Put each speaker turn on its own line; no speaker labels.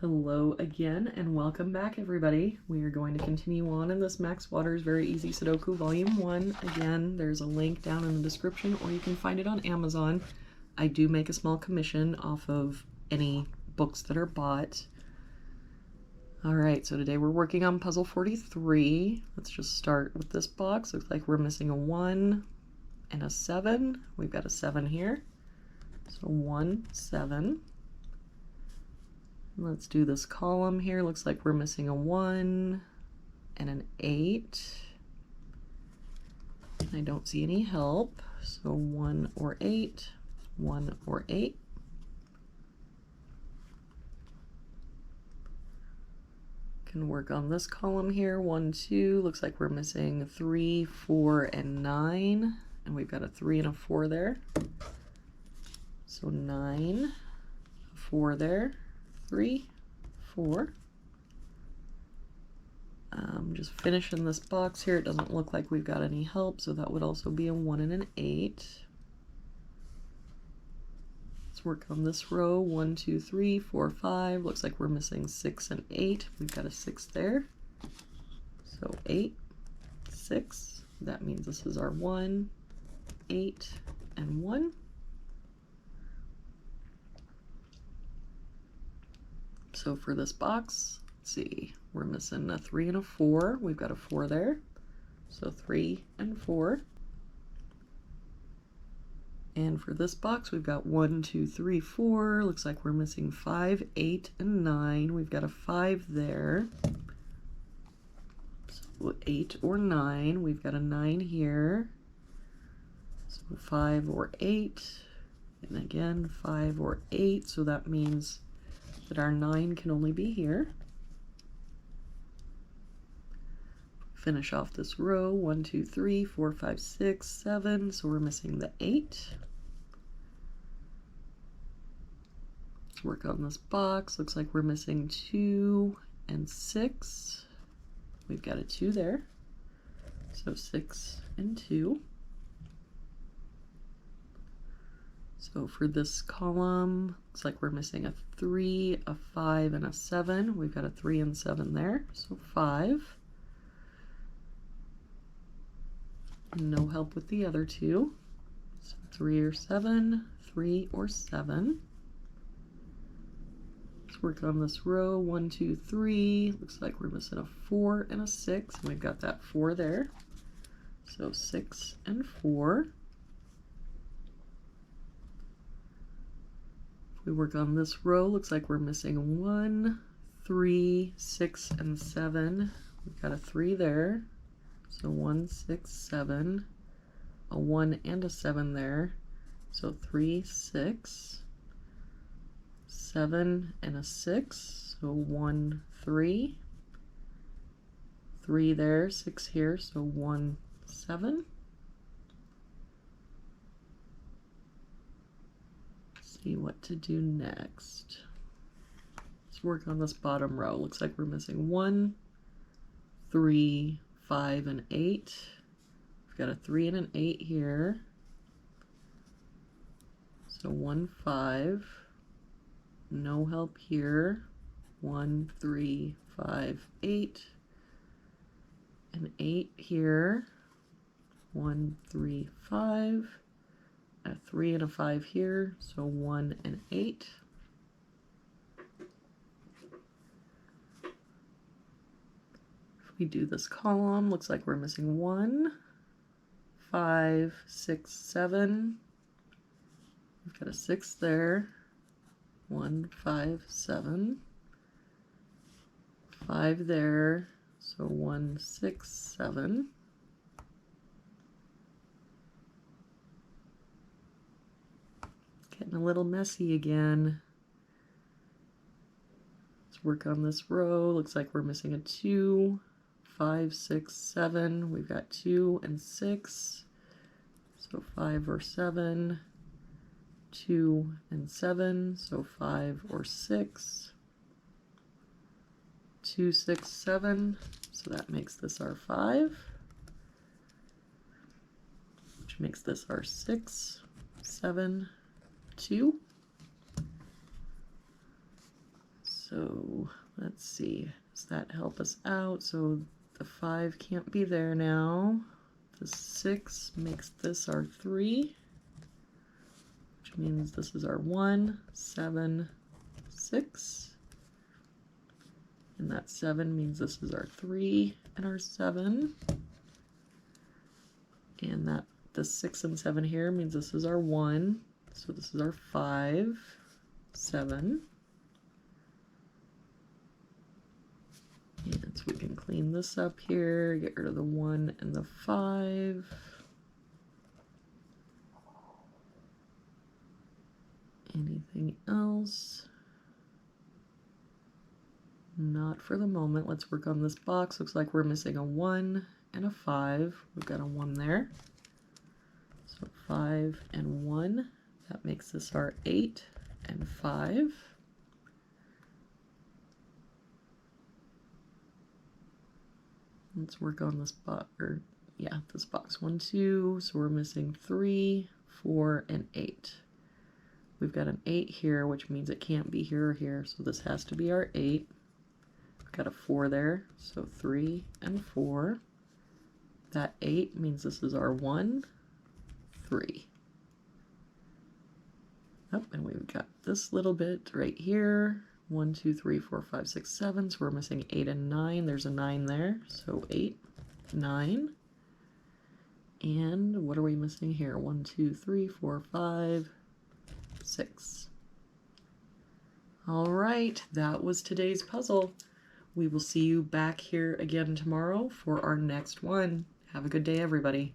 Hello again and welcome back, everybody. We are going to continue on in this Max Waters Very Easy Sudoku Volume 1. Again, there's a link down in the description or you can find it on Amazon. I do make a small commission off of any books that are bought. Alright, so today we're working on puzzle 43. Let's just start with this box. Looks like we're missing a 1 and a 7. We've got a 7 here. So 1, 7. Let's do this column here. Looks like we're missing a 1 and an 8. I don't see any help. So 1 or 8, 1 or 8. Can work on this column here. 1, 2. Looks like we're missing 3, 4, and 9. And we've got a 3 and a 4 there. So 9, 4 there. 3, 4. Just finishing this box here. It doesn't look like we've got any help, so that would also be a 1 and an 8. Let's work on this row. 1, 2, 3, 4, 5. Looks like we're missing 6 and 8. We've got a 6 there. So 8, 6. That means this is our 1, 8, and 1. So for this box, let's see, we're missing a 3 and a 4. We've got a 4 there. So 3 and 4. And for this box, we've got 1, 2, 3, 4. Looks like we're missing 5, 8, and 9. We've got a 5 there. So 8 or 9. We've got a 9 here. So 5 or 8. And again, 5 or 8. So that means that our 9 can only be here. Finish off this row. 1, 2, 3, 4, 5, 6, 7. So we're missing the 8. Let's work on this box. Looks like we're missing 2 and 6. We've got a 2 there. So 6 and 2. So for this column, looks like we're missing a 3, a 5, and a 7. We've got a 3 and 7 there, so 5. No help with the other two. So 3 or 7, 3 or 7. Let's work on this row. 1, 2, 3. Looks like we're missing a 4 and a 6. And we've got that 4 there. So 6 and 4. We work on this row, looks like we're missing 1, 3, 6, and 7. We've got a 3 there. So 1, 6, 7. A 1 and a 7 there. So 3, 6. 7 and a 6. So 1, 3. 3 there, 6 here. So 1, 7. See what to do next. Let's work on this bottom row. Looks like we're missing 1, 3, 5, and 8. We've got a 3 and an 8 here. So 1, 5. No help here. 1, 3, 5, 8. An 8 here. 1, 3, 5. A 3 and a 5 here, so 1 and 8. If we do this column, looks like we're missing 1, 5, 6, 7. We've got a 6 there. 1, 5, 7. 5 there, so 1, 6, 7. Getting a little messy again. Let's work on this row. Looks like we're missing a 2, 5, 6, 7. We've got 2 and 6. So 5 or 7. 2 and 7. So 5 or 6. 2, 6, 7. So that makes this our 5. Which makes this our 6, 7, 2. So let's see, does that help us out? So the 5 can't be there now. The 6 makes this our 3, which means this is our 1, 7, 6. And that 7 means this is our 3 and our 7. And that the 6 and 7 here means this is our 1. So this is our 5, 7. And so we can clean this up here, get rid of the 1 and the 5. Anything else? Not for the moment. Let's work on this box. Looks like we're missing a 1 and a 5. We've got a 1 there. So 5 and 1. That makes this our 8 and 5. Let's work on this box, or yeah, this box. 1, 2. So we're missing 3, 4, and 8. We've got an 8 here, which means it can't be here or here. So this has to be our 8. We've got a 4 there, so 3 and 4. That 8 means this is our 1, 3. Oh, and we've got this little bit right here. 1, 2, 3, 4, 5, 6, 7. So we're missing 8 and 9. There's a 9 there. So 8, 9. And what are we missing here? 1, 2, 3, 4, 5, 6. All right, that was today's puzzle. We will see you back here again tomorrow for our next one. Have a good day, everybody.